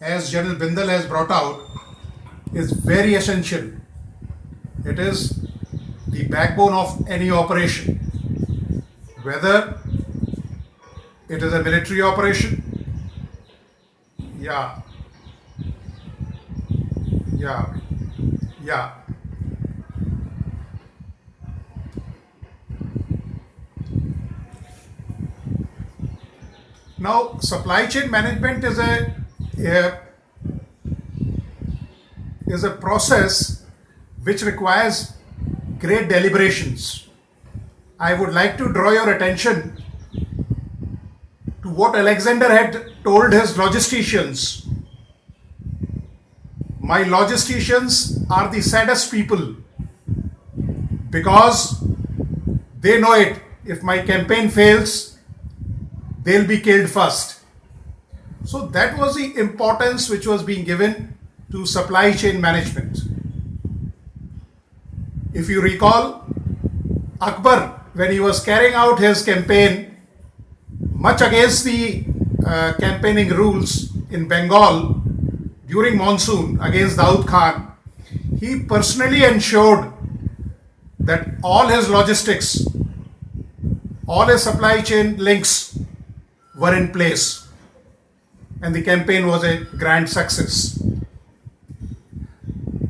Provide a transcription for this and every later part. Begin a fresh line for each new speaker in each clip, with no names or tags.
as General Bindal has brought out, is very essential. It is the backbone of any operation, whether it is a military operation. Yeah, yeah, yeah. Now, supply chain management a is a process which requires great deliberations. I would like to draw your attention to what Alexander had told his logisticians. My logisticians are the saddest people because they know it. If my campaign fails, they'll be killed first. So that was the importance which was being given to supply chain management. If you recall, Akbar, when he was carrying out his campaign, much against the campaigning rules in Bengal during monsoon against Daud Khan, he personally ensured that all his logistics, all his supply chain links were in place, and the campaign was a grand success.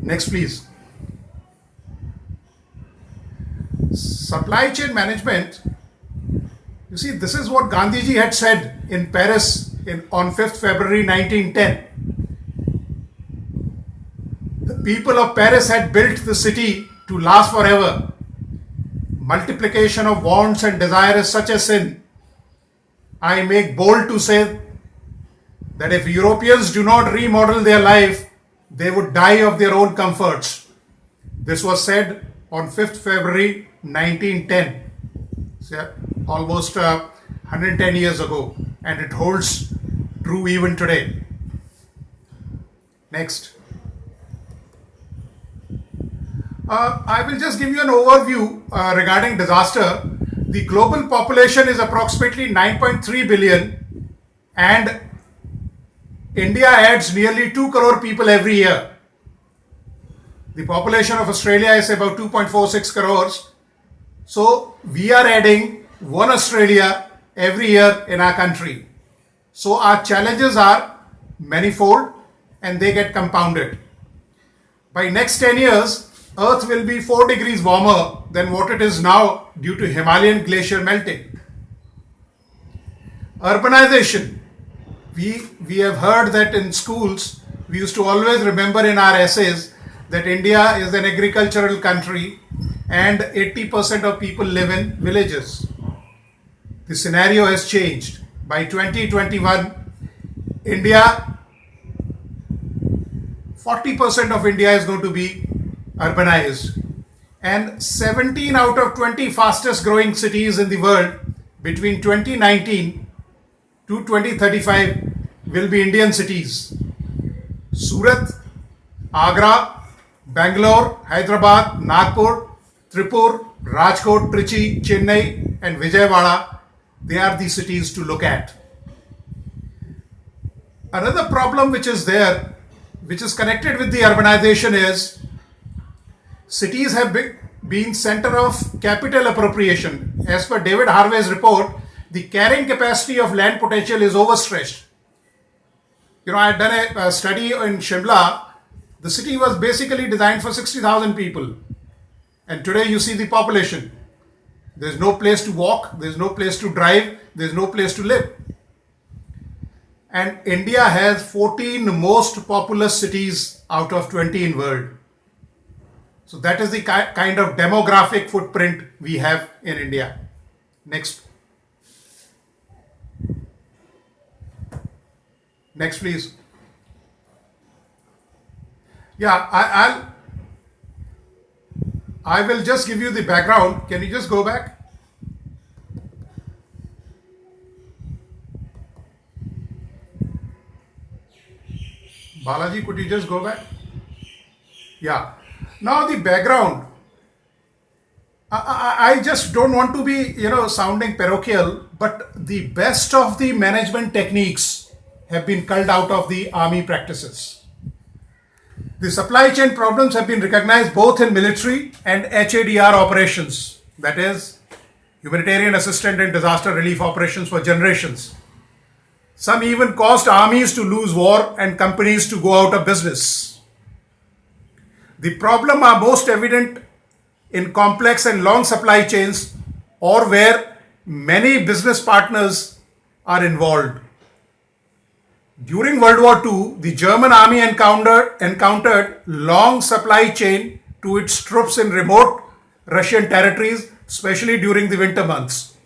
Next, please. Supply chain management. You see, this is what Gandhiji had said in Paris on 5th February 1910. The people of Paris had built the city to last forever. Multiplication of wants and desire is such a sin. I make bold to say that if Europeans do not remodel their life, they would die of their own comforts. This was said on 5th February 1910, so almost 110 years ago, and it holds true even today. Next. I will just give you an overview regarding disaster. The global population is approximately 9.3 billion, and India adds nearly 2 crore people every year. The population of Australia is about 2.46 crores. So we are adding one Australia every year in our country. So our challenges are manifold and they get compounded. By next 10 years, Earth will be 4 degrees warmer than what it is now due to Himalayan glacier melting. Urbanization. We have heard that in schools, we used to always remember in our essays that India is an agricultural country and 80% of people live in villages. The scenario has changed. By 2021, India, 40% of India is going to be urbanized, and 17 out of 20 fastest growing cities in the world between 2019 to 2035 will be Indian cities. Surat, Agra, Bangalore, Hyderabad, Nagpur, Tripur, Rajkot, Trichy, Chennai and Vijayawada, they are the cities to look at. Another problem which is there, which is connected with the urbanization, is cities have been center of capital appropriation. As per David Harvey's report, the carrying capacity of land potential is overstretched. I had done a study in Shimla. The city was basically designed for 60,000 people. And today you see the population. There's no place to walk, there's no place to drive, there's no place to live. And India has 14 most populous cities out of 20 in world. So that is the kind of demographic footprint we have in India. Next. Next, please. Yeah, I will just give you the background. Can you just go back? Balaji, could you just go back? Yeah. Now the background. I just don't want to be, sounding parochial, but the best of the management techniques have been culled out of the army practices. The supply chain problems have been recognized both in military and HADR operations, that is, humanitarian assistance and disaster relief operations for generations. Some even caused armies to lose war and companies to go out of business. The problem are most evident in complex and long supply chains or where many business partners are involved. During World War II, the German army encountered long supply chain to its troops in remote Russian territories, especially during the winter months.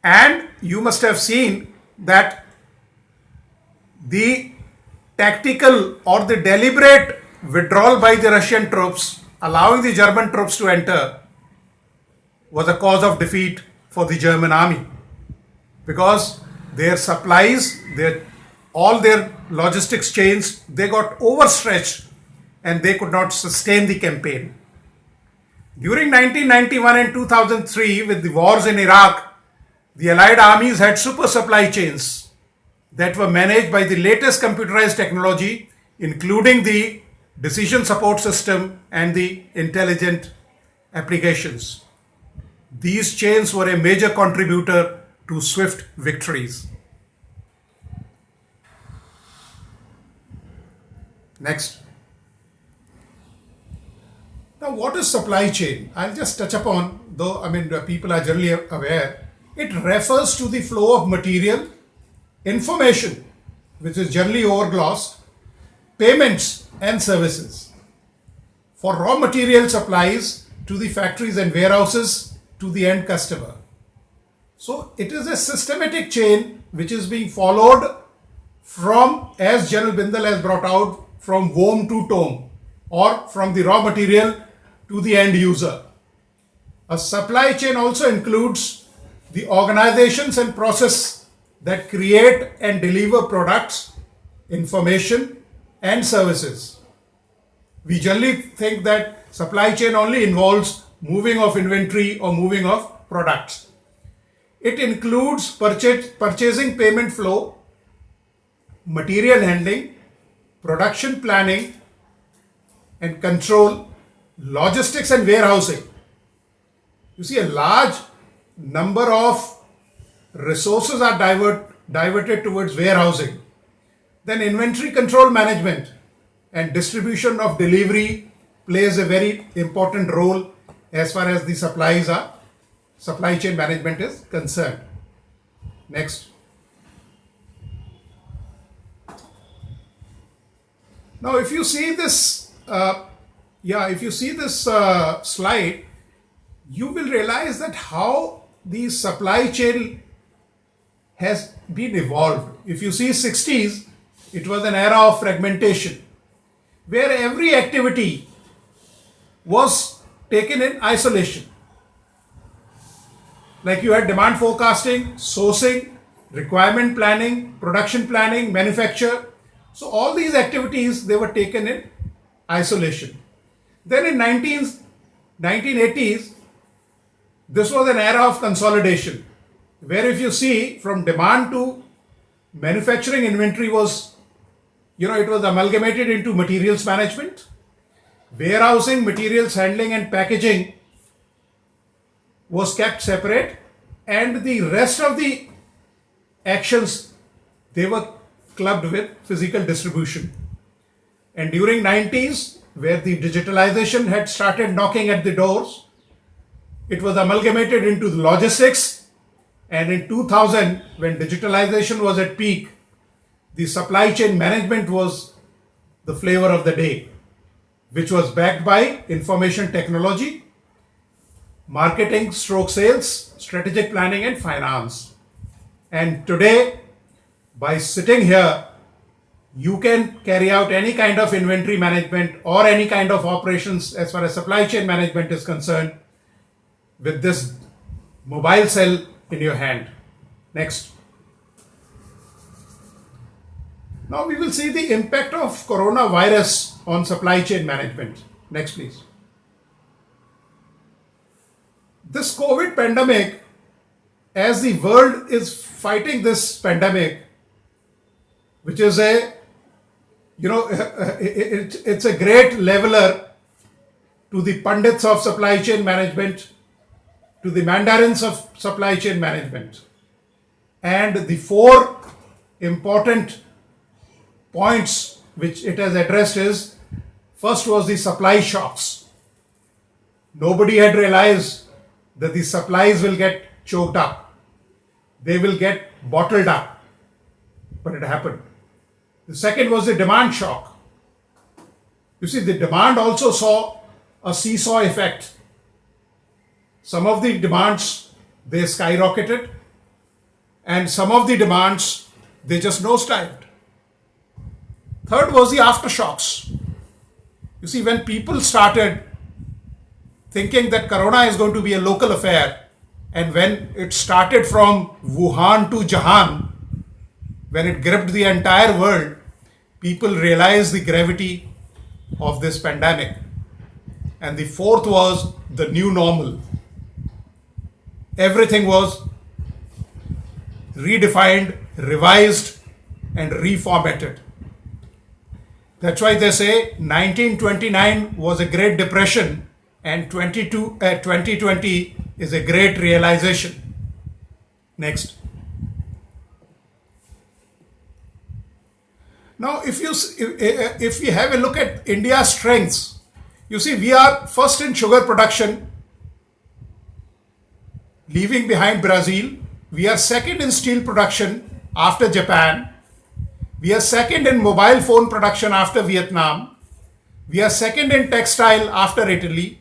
And you must have seen that the tactical or the deliberate withdrawal by the Russian troops, allowing the German troops to enter, was a cause of defeat for the German army, because their supplies, all their logistics chains, they got overstretched and they could not sustain the campaign. During 1991 and 2003, with the wars in Iraq, the Allied armies had super supply chains that were managed by the latest computerized technology, including the decision support system and the intelligent applications. These chains were a major contributor to swift victories. Next. Now, what is supply chain? I'll just touch upon, though people are generally aware. It refers to the flow of material, information, which is generally overglossed, payments and services. For raw material supplies to the factories and warehouses to the end customer. So it is a systematic chain which is being followed from, as General Bindal has brought out, from womb to tomb, or from the raw material to the end user. A supply chain also includes the organizations and process that create and deliver products, information and services. We generally think that supply chain only involves moving of inventory or moving of products. It includes purchasing payment flow, material handling, production planning and control, logistics and warehousing. You see, a large number of resources are diverted towards warehousing. Then inventory control management and distribution of delivery plays a very important role as far as the supply chain management is concerned. Next. Now, if you see this, slide, you will realize that how the supply chain has been evolved. If you see 60s, it was an era of fragmentation, where every activity was taken in isolation. Like you had demand forecasting, sourcing, requirement planning, production planning, manufacture. So all these activities, they were taken in isolation. Then in 1980s, this was an era of consolidation, where if you see from demand to manufacturing, inventory was, it was amalgamated into materials management, warehousing, materials handling and packaging was kept separate, and the rest of the actions, they were clubbed with physical distribution. And during 90s, where the digitalization had started knocking at the doors, it was amalgamated into the logistics, and in 2000, when digitalization was at peak, the supply chain management was the flavor of the day, which was backed by information technology, marketing stroke sales, strategic planning and finance. And today, by sitting here, you can carry out any kind of inventory management or any kind of operations as far as supply chain management is concerned with this mobile cell in your hand. Next. Now we will see the impact of coronavirus on supply chain management. Next, please. This COVID pandemic, as the world is fighting this pandemic, which is a, it's a great leveler to the pundits of supply chain management, to the mandarins of supply chain management. And the four important points which it has addressed is, first was the supply shocks. Nobody had realized that the supplies will get choked up. They will get bottled up. But it happened. The second was the demand shock. You see, the demand also saw a seesaw effect. Some of the demands, they skyrocketed, and some of the demands, they just nosedived. Third was the aftershocks. You see, when people started thinking that Corona is going to be a local affair, and when it started from Wuhan to Jahan, when it gripped the entire world, people realized the gravity of this pandemic. And the fourth was the new normal. Everything was redefined, revised, and reformatted. That's why they say 1929 was a Great Depression and 2020 is a great realization. Next. Now, if we have a look at India's strengths, you see, we are first in sugar production, leaving behind Brazil. We are second in steel production after Japan. We are second in mobile phone production after Vietnam. We are second in textile after Italy.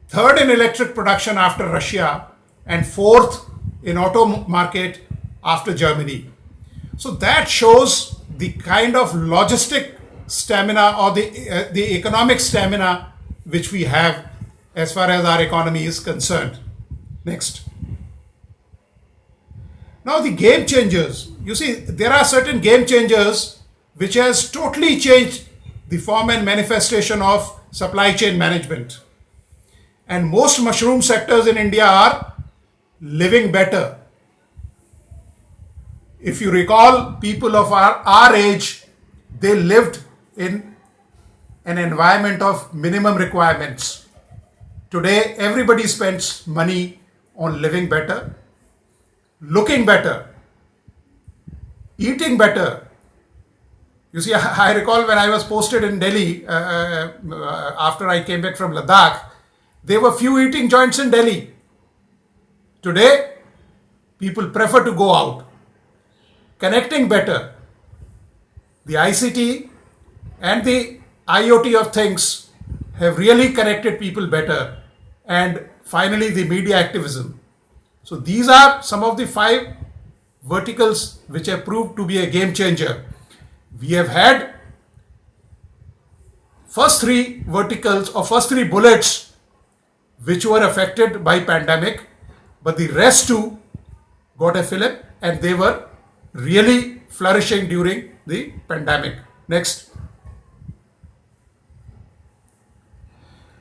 Third in electric production after Russia. And fourth in auto market after Germany. So that shows the kind of logistic stamina or the economic stamina which we have as far as our economy is concerned. Next. Now the game changers. You see, there are certain game changers which has totally changed the form and manifestation of supply chain management. And most mushroom sectors in India are living better. If you recall, people of our age, they lived in an environment of minimum requirements. Today, everybody spends money on living better, looking better, eating better. You see, I recall when I was posted in Delhi, after I came back from Ladakh, there were few eating joints in Delhi. Today, people prefer to go out. Connecting better. The ICT and the IoT of things have really connected people better. And finally, the media activism. So these are some of the 5 verticals which have proved to be a game changer. We have had first 3 verticals or first 3 bullets which were affected by pandemic, but the rest 2 got a fillip and they were really flourishing during the pandemic. Next.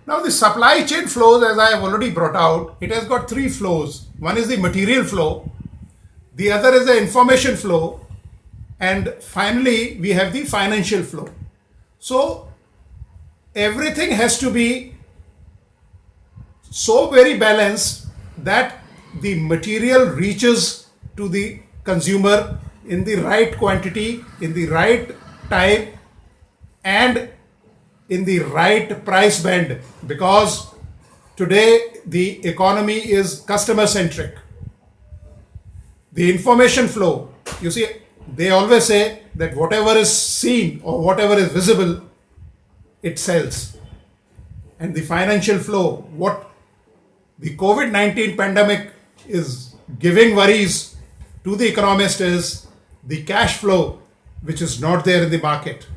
Now the supply chain flows, as I have already brought out, it has got 3 flows. One is the material flow, the other is the information flow, and finally we have the financial flow. So everything has to be so very balanced that the material reaches to the consumer in the right quantity, in the right time, and in the right price band, because today the economy is customer centric. The information flow, you see, they always say that whatever is seen or whatever is visible, it sells. And the financial flow, what the COVID-19 pandemic is giving worries to the economist is the cash flow, which is not there in the market.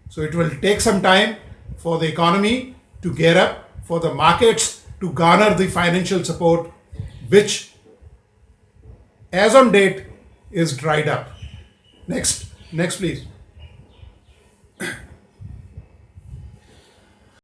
So it will take some time for the economy to gear up, for the markets to garner the financial support, which as on date is dried up. Next please.